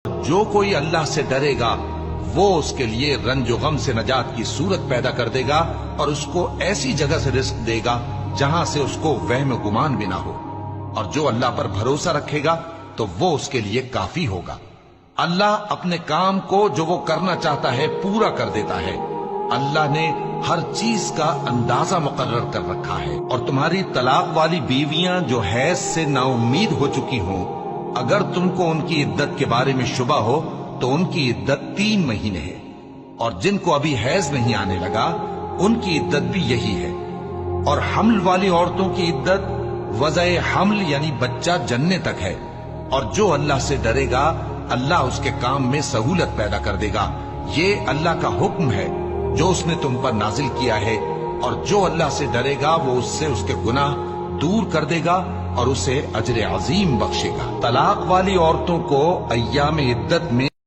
جو کوئی اللہ سے ڈرے گا وہ اس کے لیے رنج و غم سے نجات کی صورت پیدا کر دے گا اور اس کو ایسی جگہ سے رزق دے گا جہاں سے اس کو وہم و گمان بھی نہ ہو، اور جو اللہ پر بھروسہ رکھے گا تو وہ اس کے لیے کافی ہوگا۔ اللہ اپنے کام کو جو وہ کرنا چاہتا ہے پورا کر دیتا ہے۔ اللہ نے ہر چیز کا اندازہ مقرر کر رکھا ہے۔ اور تمہاری طلاق والی بیویاں جو حیض سے نا امید ہو چکی ہوں، اگر تم کو ان کی عدت کے بارے میں شبہ ہو تو ان کی عدت 3 مہینے ہے، اور جن کو ابھی حیض نہیں آنے لگا ان کی عدت بھی یہی ہے۔ اور حمل والی عورتوں کی عدت وضع حمل یعنی بچہ جننے تک ہے۔ اور جو اللہ سے ڈرے گا اللہ اس کے کام میں سہولت پیدا کر دے گا۔ یہ اللہ کا حکم ہے جو اس نے تم پر نازل کیا ہے، اور جو اللہ سے ڈرے گا وہ اس سے اس کے گناہ دور کر دے گا اور اسے اجر عظیم بخشے گا۔ طلاق والی عورتوں کو ایام عدت میں